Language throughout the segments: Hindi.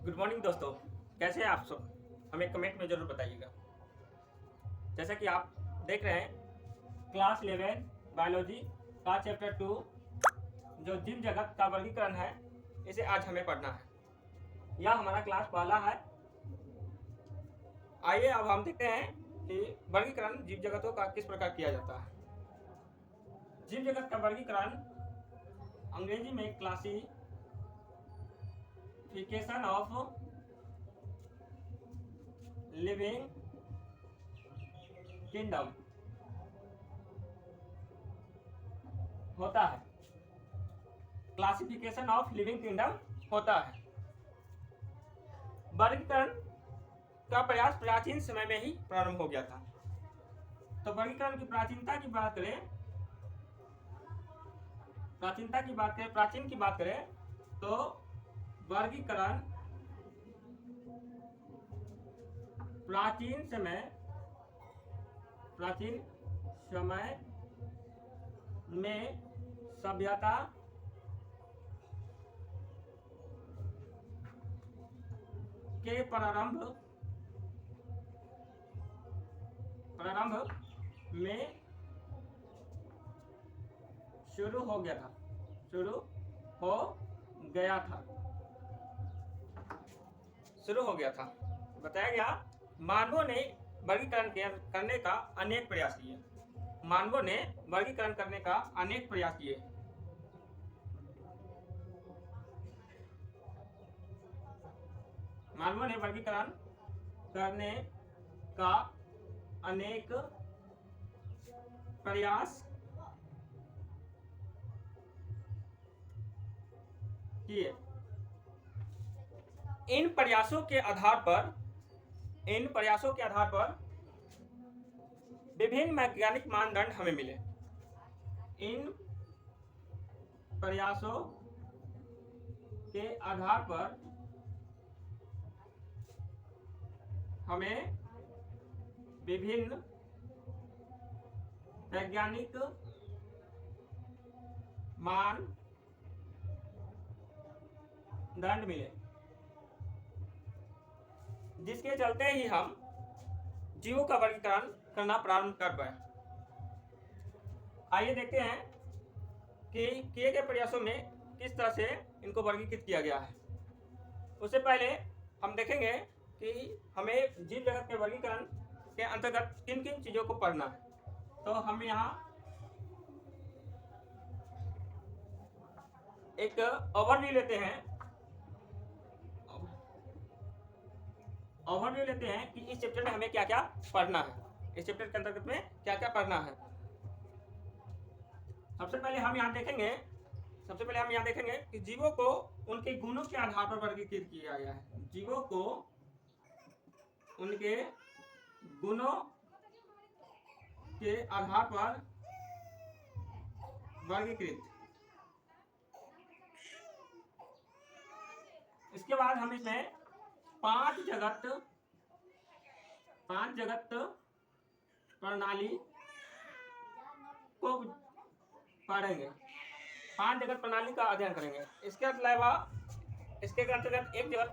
गुड मॉर्निंग दोस्तों, कैसे हैं आप सब? हमें कमेंट में ज़रूर बताइएगा। जैसा कि आप देख रहे हैं क्लास 11 बायोलॉजी का चैप्टर 2 जो जीव जगत का वर्गीकरण है, इसे आज हमें पढ़ना है। यह हमारा क्लास पहला है। आइए अब हम देखते हैं कि वर्गीकरण जीव जगतों का किस प्रकार किया जाता है। जीव जगत का वर्गीकरण अंग्रेजी में क्लासिफिकेशन ऑफ लिविंग किंगडम होता है। क्लासिफिकेशन ऑफ लिविंग किंगडम होता है। वर्गीकरण का प्रयास प्राचीन समय में ही प्रारंभ हो गया था। तो वर्गीकरण की प्राचीनता की बात करें, प्राचीन की बात करें तो वर्गीकरण प्राचीन समय में सभ्यता के प्रारंभ में शुरू हो गया था। बताया गया मानवों ने वर्गीकरण करने का अनेक प्रयास किए। मानवों ने वर्गीकरण करने का अनेक प्रयास किए। मानवों ने वर्गीकरण करने का अनेक प्रयास किए। इन प्रयासों के आधार पर विभिन्न वैज्ञानिक मानदंड हमें मिले। इन प्रयासों के आधार पर हमें विभिन्न वैज्ञानिक मानदंड मिले, जिसके चलते ही हम जीवों का वर्गीकरण करना प्रारंभ कर पाए। आइए देखते हैं कि किए गए प्रयासों में किस तरह से इनको वर्गीकृत किया गया है। उससे पहले हम देखेंगे कि हमें जीव जगत के वर्गीकरण के अंतर्गत किन किन चीज़ों को पढ़ना है। तो हम यहाँ एक ओवरव्यू लेते हैं कि इस चैप्टर में हमें क्या क्या पढ़ना है, इस चैप्टर के अंतर्गत में क्या क्या पढ़ना है। सबसे पहले हम यहाँ देखेंगे कि जीवों को उनके गुणों के आधार पर वर्गीकृत किया गया है। जीवों को उनके गुणों के आधार पर वर्गीकृत। इसके बाद हम इसमें पांच जगत प्रणाली को पढ़ेंगे। पांच जगत प्रणाली का अध्ययन करेंगे। इसके अलावा इसके अंतर्गत एक जगत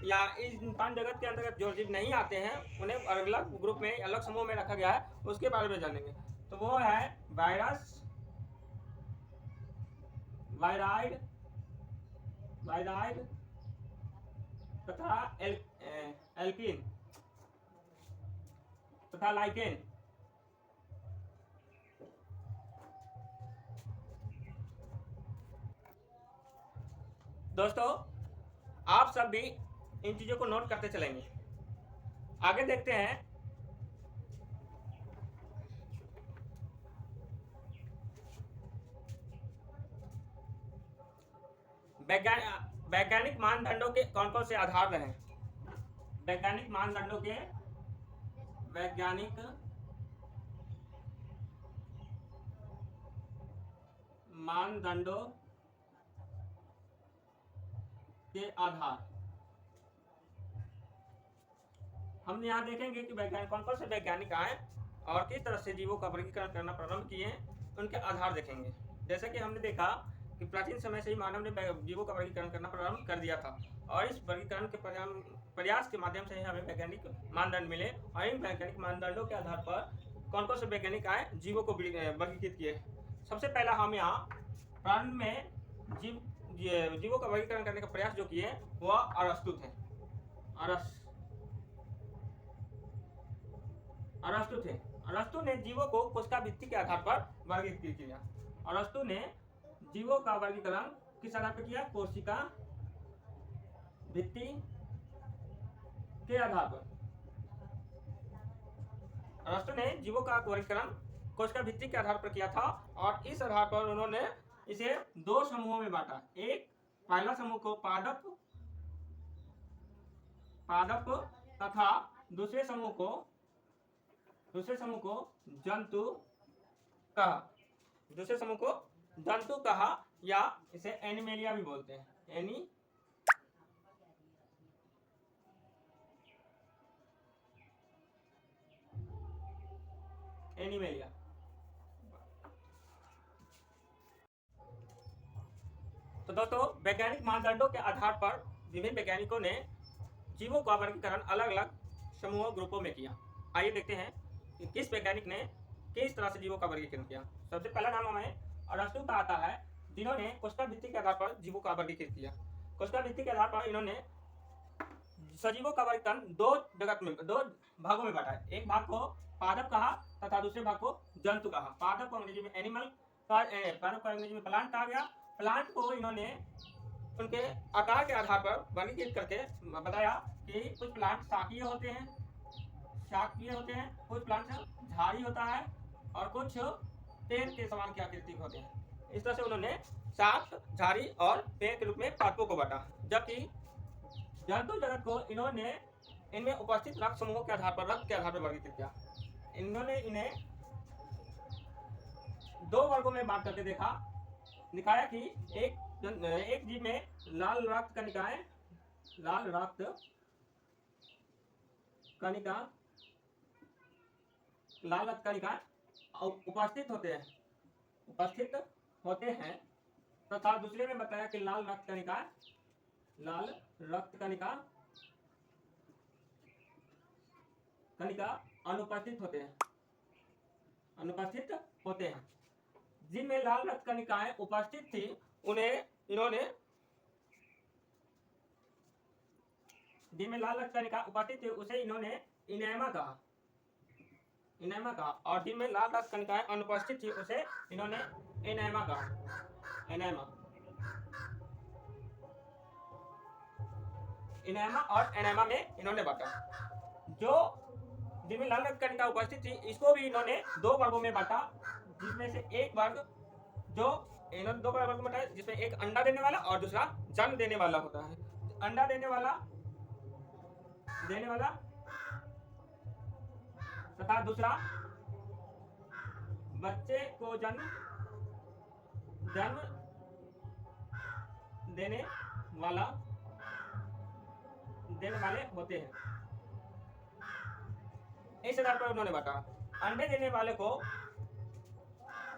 या इन पांच जगत के अंतर्गत जो जीव नहीं आते हैं उन्हें अलग अलग ग्रुप में, अलग समूह में रखा गया है, उसके बारे में जानेंगे। तो वो है वायरस, वायराइड तथा एल्किन तथा लाइकेन। दोस्तों, आप सब भी इन चीजों को नोट करते चलेंगे। आगे देखते हैं वैज्ञानिक मानदंडों के कौन कौन से आधार रहे। वैज्ञानिक मानदंडों के आधार हम यहाँ देखेंगे कि वैज्ञानिक कौन कौन से वैज्ञानिक आए और किस तरह से जीवों का वर्गीकरण करना प्रारंभ किए, उनके आधार देखेंगे। जैसे कि हमने देखा कि प्राचीन समय से ही मानव ने जीवों का वर्गीकरण करना प्रारंभ कर दिया था और इस वर्गीकरण के प्रयास के माध्यम से ही हमें वैज्ञानिक मानदंड मिले और इन वैज्ञानिक मानदंडों के आधार पर कौन कौन से वैज्ञानिक आए जीवों को वर्गीकृत किए। सबसे पहला हम यहाँ प्रारंभ में जीवों का वर्गीकरण करने का प्रयास जो किए वह अरस्तु थे। अरस्तु ने जीवों को कोशिका भित्ति के आधार पर वर्गीकृत किया। अरस्तु ने जीवों का वर्गीकरण किस आधार पर किया? कोशिका भित्ति के आधार पर। अरस्तु ने जीवों का वर्गीकरण कोशिका भित्ति के आधार पर किया था और इस आधार पर उन्होंने इसे दो समूहों में बांटा। एक पहला समूह को पादप तथा दूसरे समूह को जंतु कहा या इसे एनिमेलिया भी बोलते हैं। एनिमेलिया। तो दोस्तों वैज्ञानिक मानदंडों के आधार पर विभिन्न वैज्ञानिकों ने जीवों का वर्गीकरण अलग अलग समूहों ग्रुपों में किया। आइए देखते हैं कि किस वैज्ञानिक ने किस तरह से जीवों का वर्गीकरण किया। सबसे पहला नाम हमें अरस्तु का आता है, जिन्होंने कोशिका भित्ति के आधार पर जीवों का वर्गीकृत किया। कोशिका भित्ति के आधार पर इन्होंने सजीवों का वर्गीकरण दो भागों में बांटा है। एक भाग को पादप कहा तथा दूसरे भाग को जंतु कहा। पादप को अंग्रेजी में एनिमल, पादप को अंग्रेजी में प्लांट कहा गया। प्लांट को इन्होंने उनके आकार के आधार पर वर्गीकृत करके बताया कि कुछ प्लांट शाकीय होते हैं, कुछ प्लांट झाड़ी होता है और कुछ पेड़ के समान की आकृति होते हैं। इस तरह से उन्होंने शाक, झाड़ी और पेड़ के रूप में पादपों को बांटा। जबकि जंतु जगत को इन्होंने इनमें उपस्थित रक्त समूहों के आधार पर वर्गीकृत किया। इन्होंने इन्हें दो वर्गों में बांट करके दिखाया कि एक जीव में लाल रक्त कणिका उपस्थित होते हैं तथा दूसरे में बताया कि लाल रक्त कणिका अनुपस्थित होते हैं। जिनमें लाल रक्त कणिकाएं उपस्थित थी उन्हें इन्होंने इनेमा कहा और जिनमें लाल रक्त कणिकाएं अनुपस्थित थी उसे इन्होंने एनेमा कहा। इनेमा और एनेमा में इन्होंने बांटा। जो जिनमें लाल रक्त कणिका उपस्थित थी इसको भी इन्होंने दो वर्गों में बांटा, जिसमें से एक वर्ग इन्होंने दो वर्ग में बांटा जिसमें एक अंडा देने वाला और दूसरा जन्म देने वाला होता है। अंडा देने वाला तथा दूसरा बच्चे को जन्म देने वाले होते हैं। इस आधार पर उन्होंने बांटा। अंडे देने वाले को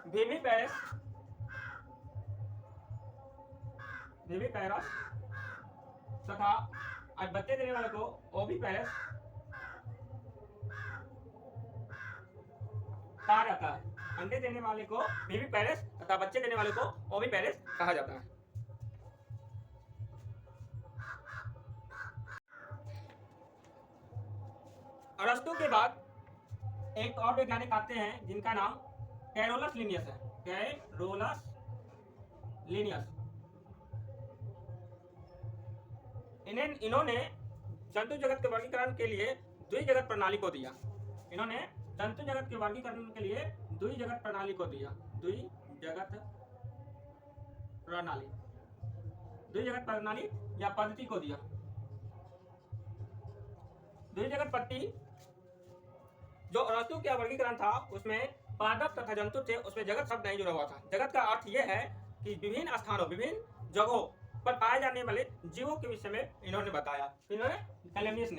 विविपेरस तथा बच्चे देने वाले को ओविपेरस कहा जाता है। अंडे देने वाले को विविपेरस तथा बच्चे देने वाले को ओविपेरस कहा जाता है। अरस्तु के बाद एक और वैज्ञानिक आते हैं जिनका नाम कैरोलस लिनियस है। इन्होंने जंतु जगत के वर्गीकरण के लिए द्विजगत प्रणाली को दिया। द्विजगत प्रणाली या पद्धति को दिया। द्विजगत पद्धति जो अरस्तु का वर्गीकरण था उसमें पादप तथा जंतु थे, उसमें जगत शब्द नहीं जुड़ा हुआ था। जगत का अर्थ यह है कि विभिन्न स्थानों, विभिन्न जगहों पर पाए जाने वाले जीवों के विषय में इन्होंने बताया। कैरोलिनस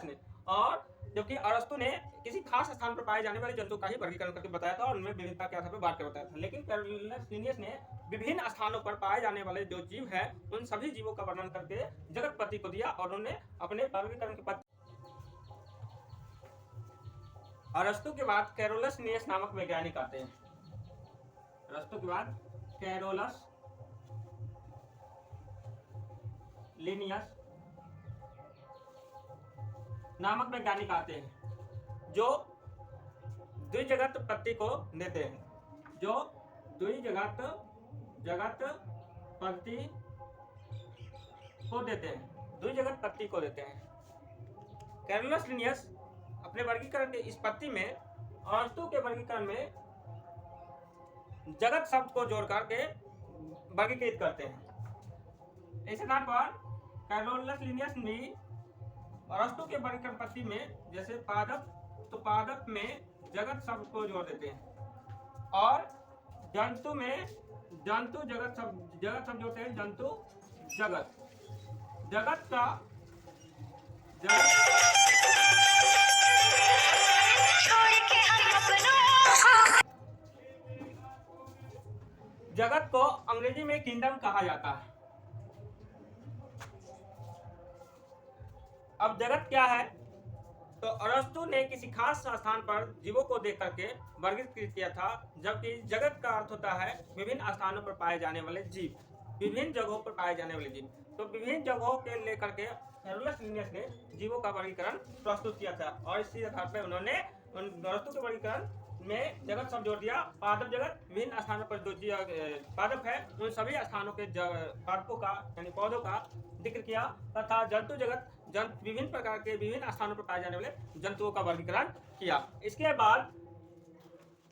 ने और जबकि अरस्तु ने किसी खास स्थान पर पाए जाने वाले जंतु का ही वर्गीकरण करके बताया था और उनमें विभिन्नता क्या था बांट के बताया था। लेकिन कैरोलस लिनियस ने विभिन्न स्थानों पर पाए जाने वाले जो जीव है उन सभी जीवों का वर्णन करके जगतपति को दिया और उन्होंने अपने वर्गीकरण के पद। अरस्तु के बाद कैरोलस लिनियस नामक वैज्ञानिक आते हैं। अरस्तु के बाद कैरोलस लिनियस नामक वैज्ञानिक आते हैं जो द्विजगतपत्ति को देते हैं, जो द्विजगतपत्ति को देते हैं, द्विजगतपत्ति को देते हैं। कैरोलस लिनियस अपने वर्गीकरण के इस पत्ति में अरस्तु के वर्गीकरण में जगत शब्द को जोड़ करके वर्गीकृत करते हैं। इस आधार पर कैरोलस लिनियस भी अरस्तु के वर्गीकरण पत्ति में जैसे पादप, तो पादप में जगत शब्द को जोड़ देते हैं और जंतु में जंतु जगत शब्द जोड़ते हैं। जंतु जगत का जगत को अंग्रेजी में किंगडम कहा जाता है। अब जगत क्या है, तो अरस्तु ने किसी खास स्थान पर जीवों को देख करके वर्गीकृत किया था, जबकि जगत का अर्थ होता है विभिन्न स्थानों पर पाए जाने वाले जीव, विभिन्न जगहों पर पाए जाने वाले जीव। तो विभिन्न जगहों के लेकर के कैरोलस लिनियस ने जीवों का वर्गीकरण प्रस्तुत किया था और इसी आधार पर उन्होंने अरस्तु के वर्गीकरण में जगत शब्द जोड़ दिया। पादप जगत विभिन्न स्थानों पर जो पादप है उन सभी स्थानों के पादपों का यानी पौधों का जिक्र किया तथा जंतु जगत विभिन्न प्रकार के विभिन्न स्थानों पर पाए जाने वाले जंतुओं का वर्गीकरण किया। इसके बाद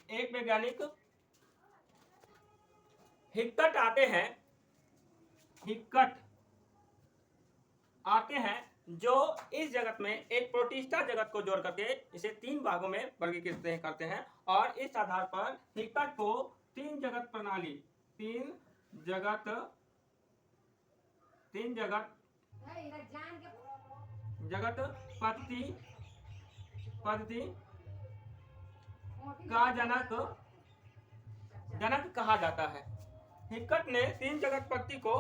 एक वैज्ञानिक हिक्कट आते हैं जो इस जगत में एक प्रोटिस्टा जगत को जोड़ करके इसे 3 भागों में वर्गीकृत करते हैं और इस आधार पर हिक्कट को 3 जगत प्रणाली, 3 जगत पद्धति का जनक कहा जाता है। हिक्कट ने 3 जगत पद्धति को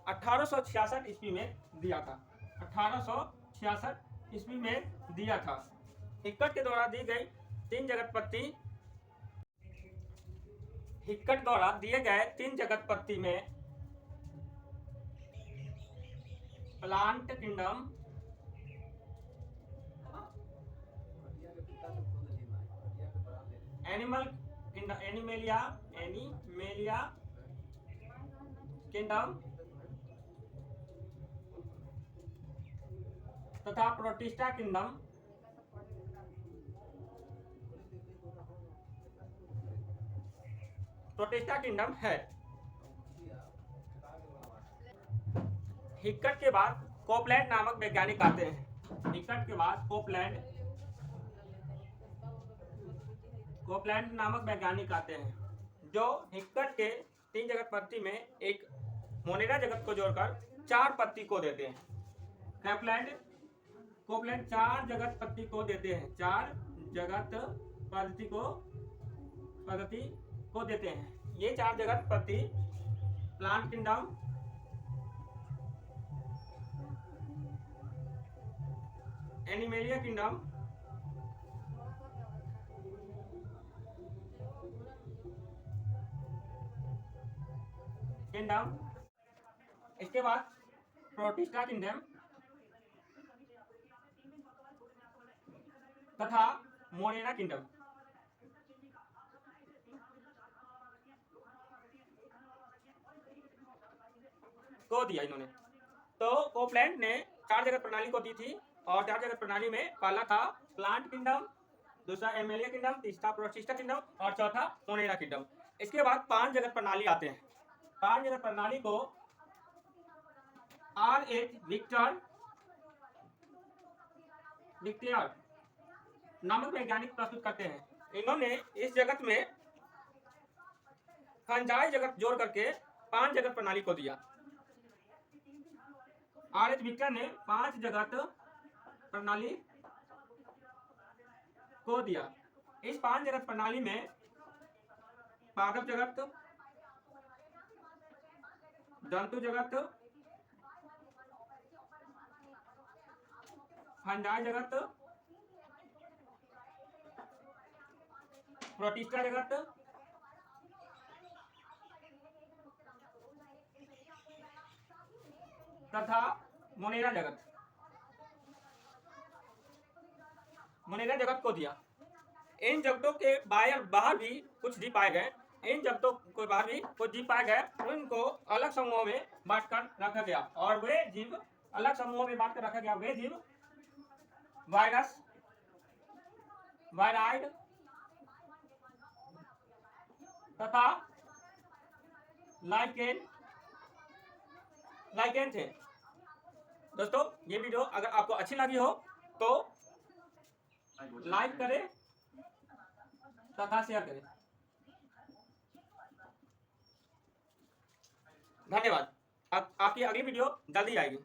1866 ईस्वी में दिया था। 1866 ईस्वी में दिया था। हिक्कट के द्वारा दी गई 3 जगत पद्धति, हिक्कट द्वारा दिए गए 3 जगत पद्धति में प्लांट किंगडम, एनिमेलिया किंगडम तथा प्रोटिस्टा किंगडम है। हिक्कट के बाद कोपलैंड नामक वैज्ञानिक आते हैं। हिक्कट के बाद कोपलैंड नामक वैज्ञानिक आते हैं जो हिक्कट के 3 जगत पद्धति में एक मोनेरा जगत को जोड़कर 4 पद्धति को देते हैं। कोपलैंड 4 जगत पद्धति को देते हैं, 4 जगत पद्धति को देते हैं। ये 4 जगत पद्धति प्लांट किंगडम, एनिमेलिया किंगडम, इसके बाद प्रोटिस्टा किंगडम तथा मोनेरा किंगडम को दिया इन्होंने। तो कोपलैंड ने 4 जगत प्रणाली को दी थी और 4 जगत प्रणाली में पहला था प्लांट किंगडम, दूसरा एनिमेलिया किंगडम, तीसरा प्रोटिस्टा किंगडम और चौथा मोनेरा किंगडम। इसके बाद 5 जगत प्रणाली आते हैं। 5 जगत प्रणाली को R.H. विक्टर नामक वैज्ञानिक प्रस्तुत करते हैं। इन्होंने इस जगत में फंजाई जगत जोड़ करके 5 जगत प्रणाली को दिया। R.H. विक्टर ने 5 जगत प्रणाली को दिया। इस 5 जगत प्रणाली में पादप जगत, जंतु जगत, फंडाई जगत, प्रोटिस्टा जगत तथा मोनेरा जगत को दिया। इन जगतों के बाहर भी कुछ जीव पाए गए। इन जगतों के बाहर भी कुछ जीव पाए गए, उनको अलग समूहों में बांटकर रखा गया। और वे जीव अलग समूहों में बांटकर रखा गया। वे जीव वायरस, वायराइड तथा लाइकेन थे। दोस्तों, ये वीडियो अगर आपको अच्छी लगी हो तो लाइक करें तथा शेयर करें। धन्यवाद। आपकी अगली वीडियो जल्दी आएगी।